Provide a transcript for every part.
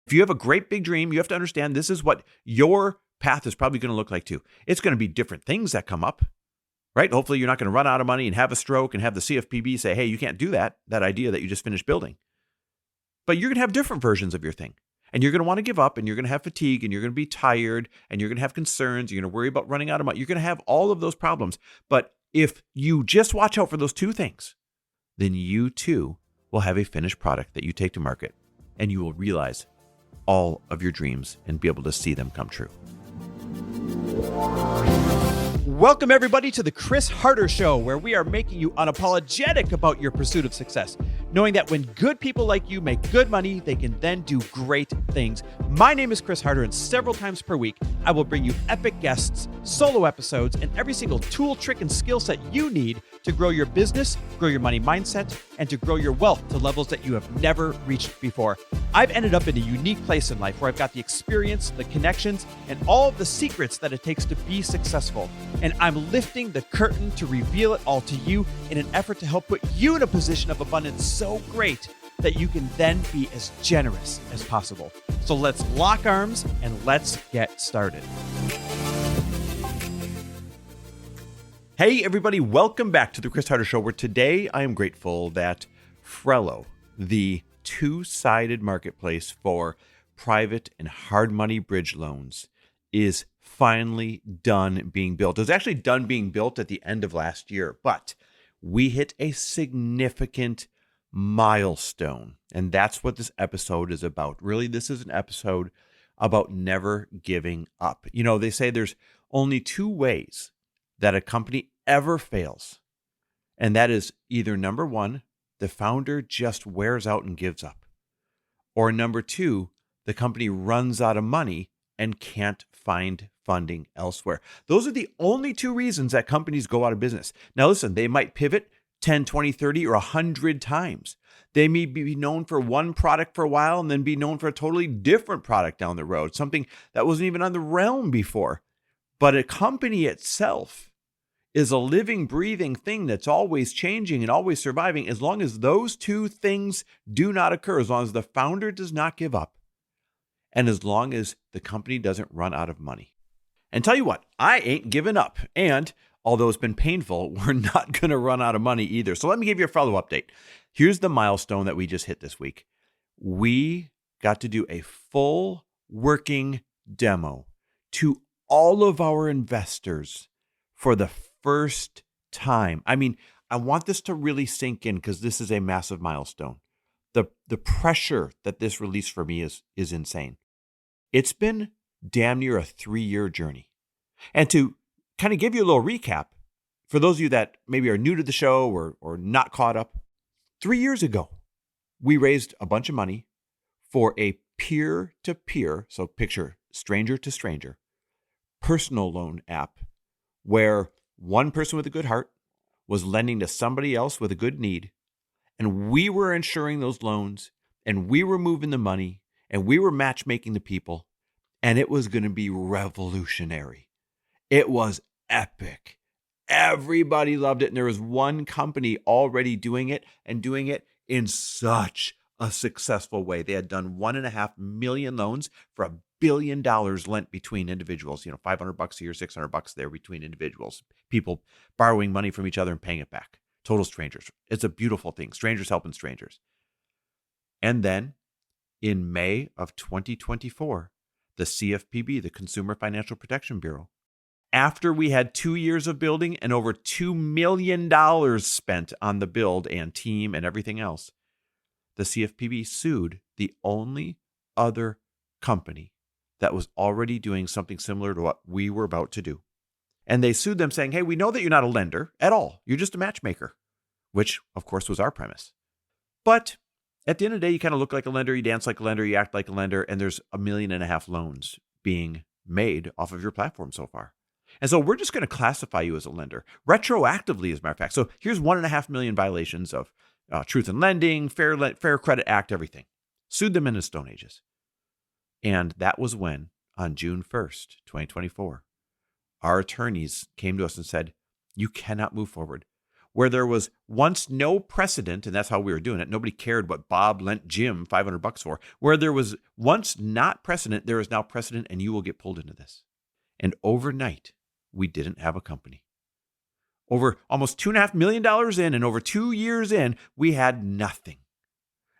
If you have a great big dream, you have to understand this is what your path is probably going to look like too. It's going to be different things that come up, right? Hopefully you're not going to run out of money and have a stroke and have the CFPB say, hey, you can't do that idea that you just finished building. But you're going to have different versions of your thing. And you're going to want to give up, and you're going to have fatigue, and you're going to be tired, and you're going to have concerns. You're going to worry about running out of money. You're going to have all of those problems. But if you just watch out for those two things, then you too will have a finished product that you take to market, and you will realize all of your dreams and be able to see them come true. Welcome, everybody, to the Chris Harder Show, where we are making you unapologetic about your pursuit of success, knowing that when good people like you make good money, they can then do great things. My name is Chris Harder, and several times per week, I will bring you epic guests, solo episodes, and every single tool, trick, and skill set you need to grow your business, grow your money mindset, and to grow your wealth to levels that you have never reached before. I've ended up in a unique place in life where I've got the experience, the connections, and all of the secrets that it takes to be successful. And I'm lifting the curtain to reveal it all to you in an effort to help put you in a position of abundance so great that you can then be as generous as possible. So let's lock arms and let's get started. Hey, everybody, welcome back to the Chris Harder Show, where today I am grateful that Frello, the two-sided marketplace for private and hard money bridge loans, is finally done being built. It was actually done being built at the end of last year, but we hit a significant milestone, and that's what this episode is about. Really, this is an episode about never giving up. You know, they say there's only two ways that a company ever fails. And that is either number one, the founder just wears out and gives up. Or number two, the company runs out of money and can't find funding elsewhere. Those are the only two reasons that companies go out of business. Now listen, they might pivot 10, 20, 30, or 100 times. They may be known for one product for a while and then be known for a totally different product down the road, something that wasn't even on the realm before. But a company itself is a living, breathing thing that's always changing and always surviving. As long as those two things do not occur, as long as the founder does not give up, and as long as the company doesn't run out of money. And tell you what, I ain't giving up. And although it's been painful, we're not going to run out of money either. So let me give you a Frello update. Here's the milestone that we just hit this week. We got to do a full working demo to all of our investors for the first time. I mean, I want this to really sink in because this is a massive milestone. The pressure that this released for me is insane. It's been damn near a 3-year journey. And to kind of give you a little recap, for those of you that maybe are new to the show or not caught up, 3 years ago, we raised a bunch of money for a peer-to-peer, so picture stranger to stranger, personal loan app where one person with a good heart was lending to somebody else with a good need, and we were insuring those loans, and we were moving the money, and we were matchmaking the people, and it was going to be revolutionary. It was epic. Everybody loved it, and there was one company already doing it and doing it in such a successful way. They had done 1.5 million loans for $1 billion lent between individuals, $500 a year, $600 there between individuals, people borrowing money from each other and paying it back. Total strangers. It's a beautiful thing. Strangers helping strangers. And then in May of 2024, the CFPB, the Consumer Financial Protection Bureau, after we had 2 years of building and over $2 million spent on the build and team and everything else, the CFPB sued the only other company that was already doing something similar to what we were about to do. And they sued them saying, hey, we know that you're not a lender at all. You're just a matchmaker, which of course was our premise. But at the end of the day, you kind of look like a lender, you dance like a lender, you act like a lender, and there's 1.5 million loans being made off of your platform so far. And so we're just going to classify you as a lender retroactively, as a matter of fact. So here's 1.5 million violations of Truth in Lending, Fair Credit Act, everything. Sued them in the Stone Ages. And that was when, on June 1st, 2024, our attorneys came to us and said, you cannot move forward. where there was once no precedent, and that's how we were doing it. Nobody cared what Bob lent Jim $500 for. Where there was once not precedent, there is now precedent, and you will get pulled into this. And overnight, we didn't have a company. Over almost $2.5 million in, and over 2 years in, we had nothing.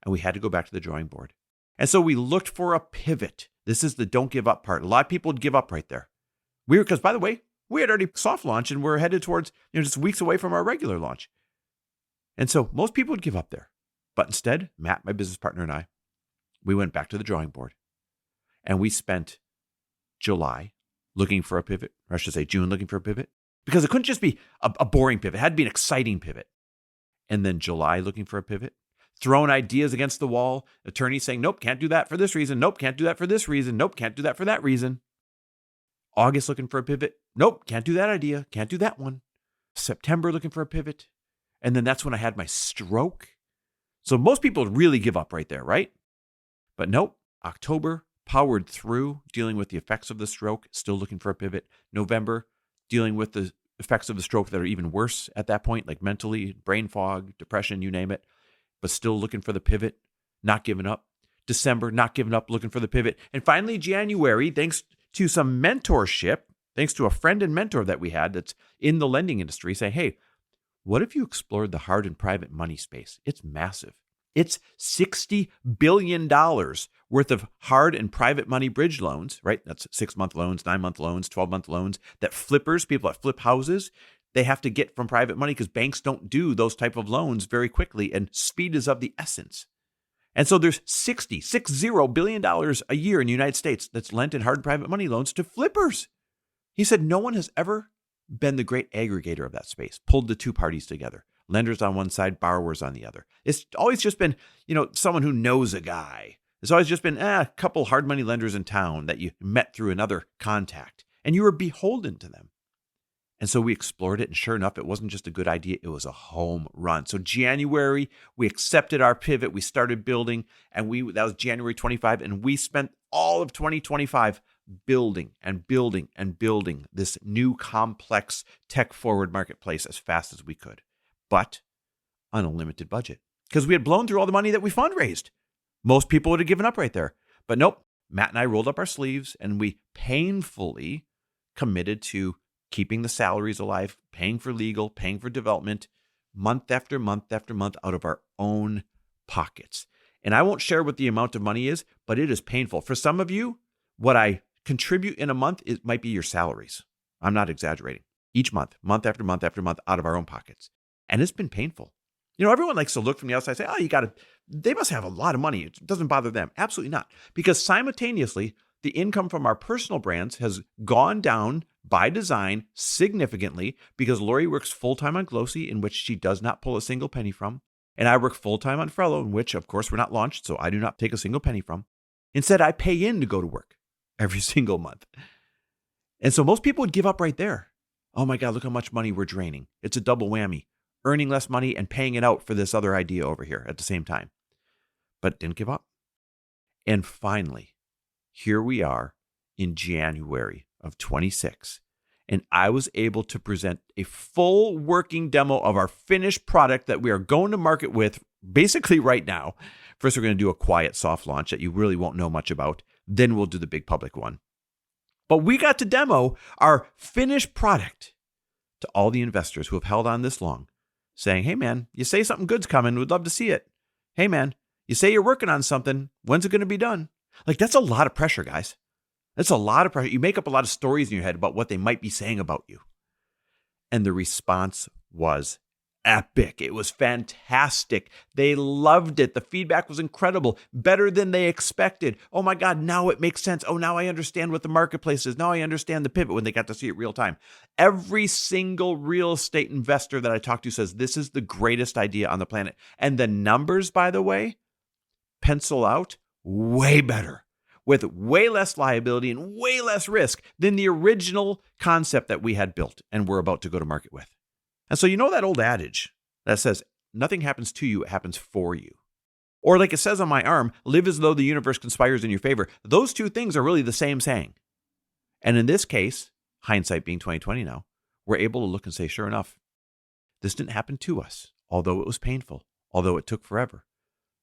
And we had to go back to the drawing board. And so we looked for a pivot. This is the don't give up part. A lot of people would give up right there. Because by the way, we had already soft launched and we're headed towards, just weeks away from our regular launch. And so most people would give up there. But instead, Matt, my business partner, and I, we went back to the drawing board. And we spent July looking for a pivot, or I should say June looking for a pivot, because it couldn't just be a boring pivot. It had to be an exciting pivot. And then July looking for a pivot, throwing ideas against the wall, attorneys saying, nope, can't do that for this reason. Nope, can't do that for this reason. Nope, can't do that for that reason. August looking for a pivot. Nope, can't do that idea. Can't do that one. September looking for a pivot. And then that's when I had my stroke. So most people really give up right there, right? But nope, October powered through, dealing with the effects of the stroke, still looking for a pivot. November, dealing with the effects of the stroke that are even worse at that point, like mentally, brain fog, depression, you name it, but still looking for the pivot, not giving up. December, not giving up, looking for the pivot. And finally, January, thanks to some mentorship, thanks to a friend and mentor that we had that's in the lending industry, saying, hey, what if you explored the hard and private money space? It's massive. It's $60 billion worth of hard and private money bridge loans, right? That's 6-month loans, 9-month loans, 12-month loans that flippers, people that flip houses, they have to get from private money because banks don't do those type of loans very quickly, and speed is of the essence. And so there's $60 billion a year in the United States that's lent in hard private money loans to flippers. He said no one has ever been the great aggregator of that space, pulled the two parties together, lenders on one side, borrowers on the other. It's always just been, someone who knows a guy. It's always just been a couple hard money lenders in town that you met through another contact, and you were beholden to them. And so we explored it, and sure enough, it wasn't just a good idea, it was a home run. So January, we accepted our pivot, we started building, and that was January 25, and we spent all of 2025 building and building and building this new complex tech-forward marketplace as fast as we could, but on a limited budget, because we had blown through all the money that we fundraised. Most people would have given up right there. But nope, Matt and I rolled up our sleeves, and we painfully committed to keeping the salaries alive, paying for legal, paying for development, month after month after month out of our own pockets. And I won't share what the amount of money is, but it is painful. For some of you, what I contribute in a month, it might be your salaries. I'm not exaggerating. Each month, month after month after month, out of our own pockets. And it's been painful. Everyone likes to look from the outside and say, they must have a lot of money. It doesn't bother them. Absolutely not. Because simultaneously, the income from our personal brands has gone down by design significantly, because Lori works full-time on Glossy, in which she does not pull a single penny from. And I work full-time on Frello, in which, of course, we're not launched, so I do not take a single penny from. Instead, I pay in to go to work every single month. And so most people would give up right there. Oh my God, look how much money we're draining. It's a double whammy, earning less money and paying it out for this other idea over here at the same time. But didn't give up. And finally, here we are in January of 26. And I was able to present a full working demo of our finished product that we are going to market with basically right now. First, we're going to do a quiet soft launch that you really won't know much about. Then we'll do the big public one. But we got to demo our finished product to all the investors who have held on this long, saying, hey man, you say something good's coming, we'd love to see it. Hey man, you say you're working on something, when's it going to be done? That's a lot of pressure, guys. That's a lot of pressure. You make up a lot of stories in your head about what they might be saying about you. And the response was epic. It was fantastic. They loved it. The feedback was incredible, better than they expected. Oh my God, now it makes sense. Oh, now I understand what the marketplace is. Now I understand the pivot, when they got to see it real time. Every single real estate investor that I talk to says this is the greatest idea on the planet. And the numbers, by the way, pencil out way better, with way less liability and way less risk than the original concept that we had built and we're about to go to market with. And so that old adage that says, nothing happens to you, it happens for you. Or like it says on my arm, live as though the universe conspires in your favor. Those two things are really the same saying. And in this case, hindsight being 2020 now, we're able to look and say, sure enough, This didn't happen to us, although it was painful, although it took forever,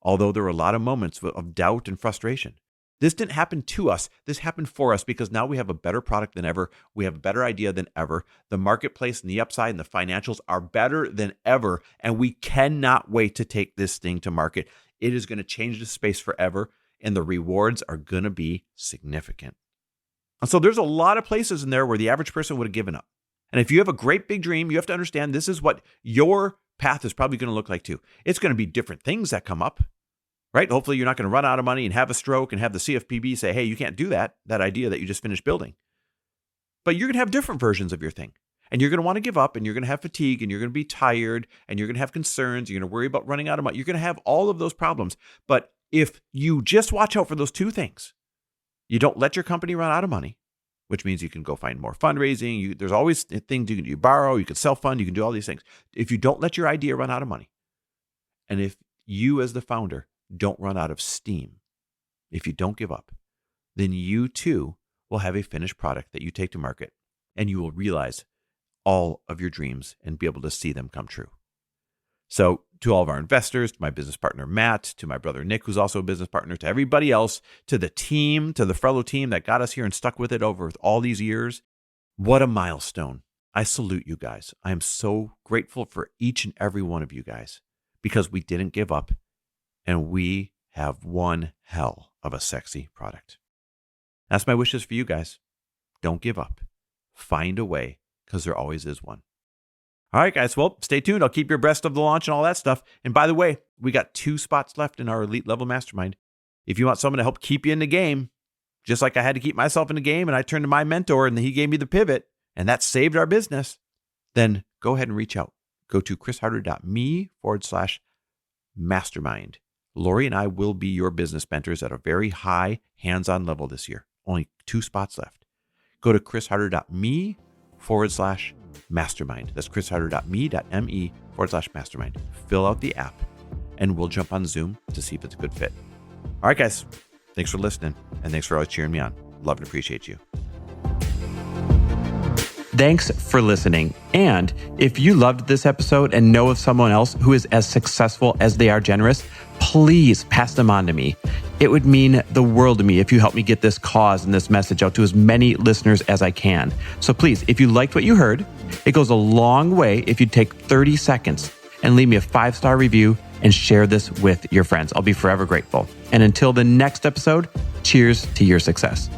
although there were a lot of moments of doubt and frustration. This didn't happen to us. This happened for us because now we have a better product than ever. We have a better idea than ever. The marketplace and the upside and the financials are better than ever. And we cannot wait to take this thing to market. It is going to change the space forever, and the rewards are going to be significant. And so there's a lot of places in there where the average person would have given up. And if you have a great big dream, you have to understand this is what your path is probably going to look like too. It's going to be different things that come up. Right? Hopefully you're not going to run out of money and have a stroke and have the CFPB say, hey, you can't do that idea that you just finished building. But you're going to have different versions of your thing. And you're going to want to give up, and you're going to have fatigue, and you're going to be tired, and you're going to have concerns. You're going to worry about running out of money. You're going to have all of those problems. But if you just watch out for those two things, you don't let your company run out of money, which means you can go find more fundraising. There's always things you can do. Borrow, you can self-fund, you can do all these things. If you don't let your idea run out of money, and if you as the founder don't run out of steam, if you don't give up, then you too will have a finished product that you take to market, and you will realize all of your dreams and be able to see them come true. So to all of our investors, to my business partner, Matt, to my brother, Nick, who's also a business partner, to everybody else, to the team, to the Frello team that got us here and stuck with it over all these years, what a milestone. I salute you guys. I am so grateful for each and every one of you guys because we didn't give up. And we have one hell of a sexy product. That's my wishes for you guys. Don't give up. Find a way, because there always is one. All right, guys. Well, stay tuned. I'll keep you abreast of the launch and all that stuff. And by the way, we got 2 spots left in our elite level mastermind. If you want someone to help keep you in the game, just like I had to keep myself in the game and I turned to my mentor and he gave me the pivot and that saved our business, then go ahead and reach out. Go to chrisharder.me/mastermind. Lori and I will be your business mentors at a very high hands-on level this year. Only 2 spots left. Go to chrisharder.me/mastermind. That's chrisharder.me.me/mastermind. Fill out the app and we'll jump on Zoom to see if it's a good fit. All right, guys. Thanks for listening and thanks for always cheering me on. Love and appreciate you. Thanks for listening. And if you loved this episode and know of someone else who is as successful as they are generous, please pass them on to me. It would mean the world to me if you help me get this cause and this message out to as many listeners as I can. So please, if you liked what you heard, it goes a long way if you take 30 seconds and leave me a 5-star review and share this with your friends. I'll be forever grateful. And until the next episode, cheers to your success.